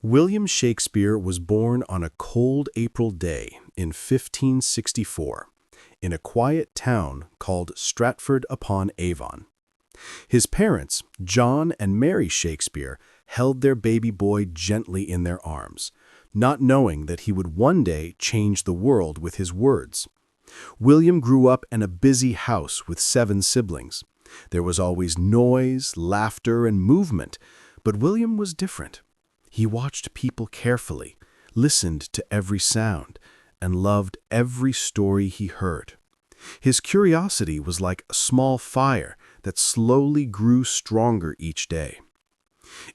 William Shakespeare was born on a cold April day in 1564 in a quiet town called Stratford-upon-Avon. His parents, John and Mary Shakespeare, held their baby boy gently in their arms, not knowing that he would one day change the world with his words. William grew up in a busy house with 7 siblings. There was always noise, laughter, and movement, but William was different. He watched people carefully, listened to every sound, and loved every story he heard. His curiosity was like a small fire that slowly grew stronger each day.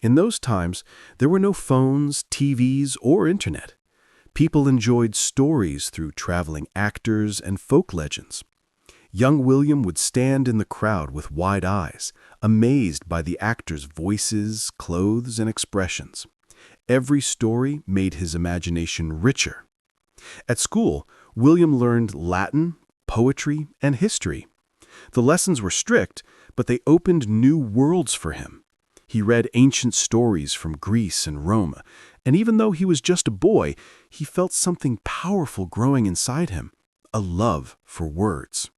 In those times, there were no phones, TVs, or internet. People enjoyed stories through traveling actors and folk legends. Young William would stand in the crowd with wide eyes, amazed by the actors' voices, clothes, and expressions. Every story made his imagination richer. At school, William learned Latin, poetry, and history. The lessons were strict, but they opened new worlds for him. He read ancient stories from Greece and Rome, and even though he was just a boy, he felt something powerful growing inside him, a love for words.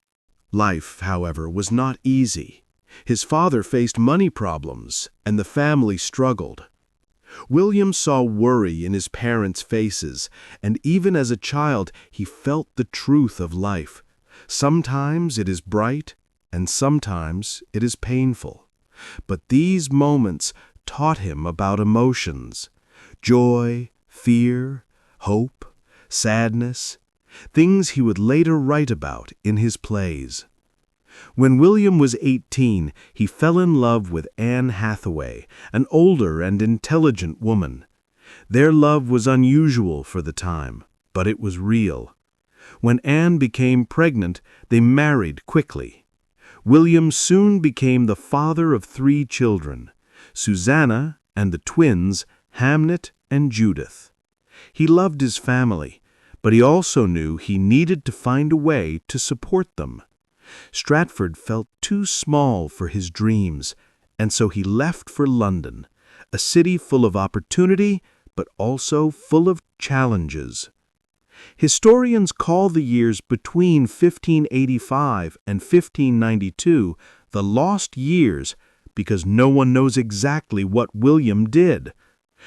Life, however, was not easy. His father faced money problems, and the family struggled. William saw worry in his parents' faces, and even as a child, he felt the truth of life. Sometimes it is bright, and sometimes it is painful. But these moments taught him about emotions: joy, fear, hope, sadness, things he would later write about in his plays. When William was 18, he fell in love with Anne Hathaway, an older and intelligent woman. Their love was unusual for the time, but it was real. When Anne became pregnant, they married quickly. William soon became the father of 3 children, Susanna and the twins, Hamnet and Judith. He loved his family, but he also knew he needed to find a way to support them. Stratford felt too small for his dreams, and so he left for London, a city full of opportunity, but also full of challenges. Historians call the years between 1585 and 1592 the lost years because no one knows exactly what William did.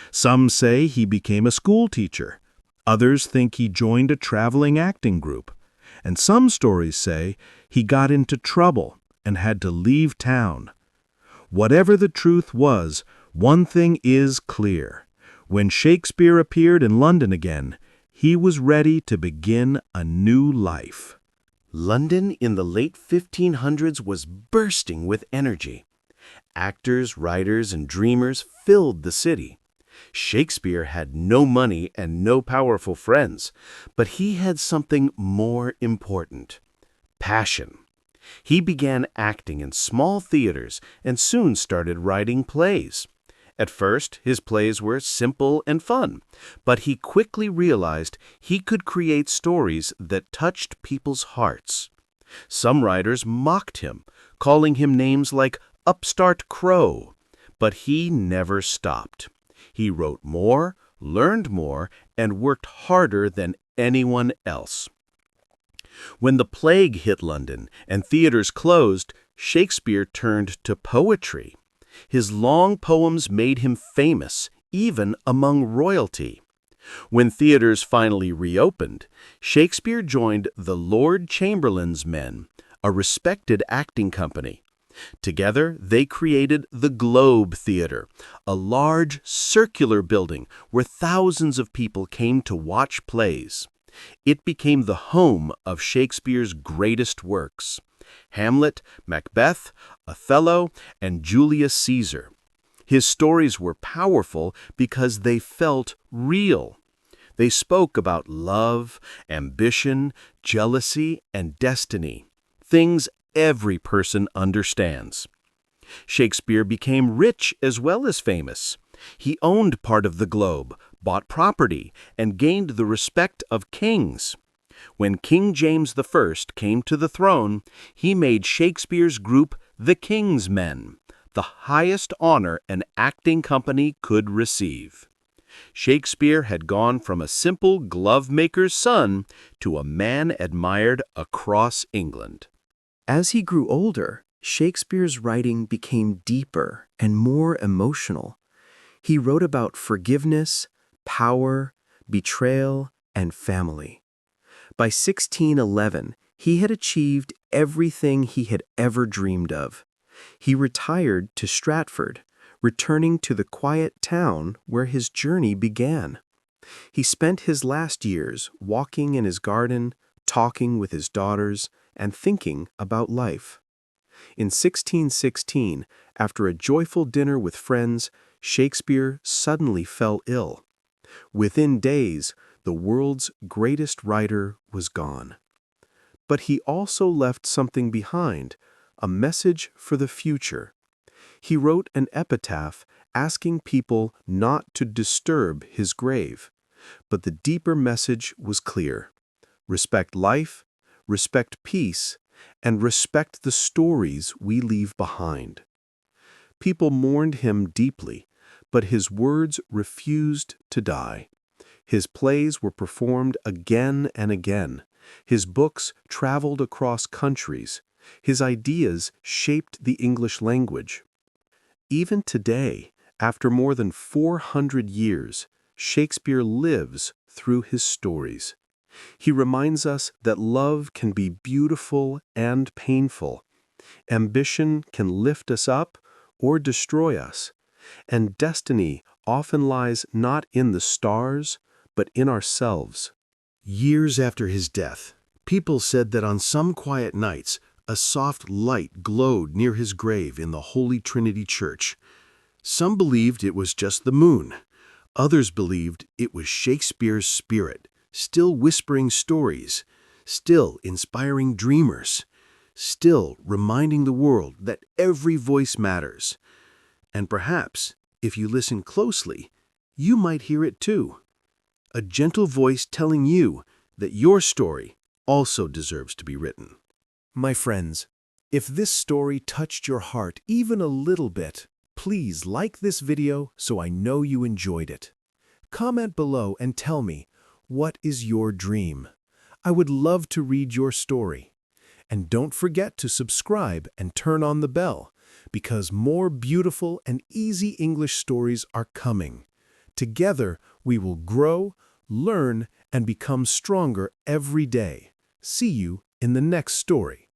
Some say he became a schoolteacher. Others think he joined a traveling acting group. And some stories say he got into trouble and had to leave town. Whatever the truth was, one thing is clear. When Shakespeare appeared in London again, he was ready to begin a new life. London in the late 1500s was bursting with energy. Actors, writers, and dreamers filled the city. Shakespeare had no money and no powerful friends, but he had something more important: passion. He began acting in small theaters and soon started writing plays. At first, his plays were simple and fun, but he quickly realized he could create stories that touched people's hearts. Some writers mocked him, calling him names like Upstart Crow, but he never stopped. He wrote more, learned more, and worked harder than anyone else. When the plague hit London and theaters closed, Shakespeare turned to poetry. His long poems made him famous, even among royalty. When theaters finally reopened, Shakespeare joined the Lord Chamberlain's Men, a respected acting company. Together, they created the Globe Theatre, a large, circular building where thousands of people came to watch plays. It became the home of Shakespeare's greatest works: Hamlet, Macbeth, Othello, and Julius Caesar. His stories were powerful because they felt real. They spoke about love, ambition, jealousy, and destiny, things every person understands. Shakespeare became rich as well as famous. He owned part of the globe, bought property, and gained the respect of kings. When King James I came to the throne, he made Shakespeare's group the King's Men, the highest honor an acting company could receive. Shakespeare had gone from a simple glove-maker's son to a man admired across England. As he grew older, Shakespeare's writing became deeper and more emotional. He wrote about forgiveness, power, betrayal, and family. By 1611, he had achieved everything he had ever dreamed of. He retired to Stratford, returning to the quiet town where his journey began. He spent his last years walking in his garden, talking with his daughters, and thinking about life. In 1616, after a joyful dinner with friends, Shakespeare suddenly fell ill. Within days, the world's greatest writer was gone. But he also left something behind, a message for the future. He wrote an epitaph asking people not to disturb his grave. But the deeper message was clear. Respect life, respect peace, and respect the stories we leave behind. People mourned him deeply, but his words refused to die. His plays were performed again and again. His books traveled across countries. His ideas shaped the English language. Even today, after more than 400 years, Shakespeare lives through his stories. He reminds us that love can be beautiful and painful. Ambition can lift us up or destroy us. And destiny often lies not in the stars, but in ourselves. Years after his death, people said that on some quiet nights, a soft light glowed near his grave in the Holy Trinity Church. Some believed it was just the moon. Others believed it was Shakespeare's spirit, still whispering stories, still inspiring dreamers, still reminding the world that every voice matters. And perhaps, if you listen closely, you might hear it too. A gentle voice telling you that your story also deserves to be written. My friends, if this story touched your heart even a little bit, please like this video so I know you enjoyed it. Comment below and tell me, what is your dream? I would love to read your story. And don't forget to subscribe and turn on the bell, because more beautiful and easy English stories are coming. Together, we will grow, learn, and become stronger every day. See you in the next story.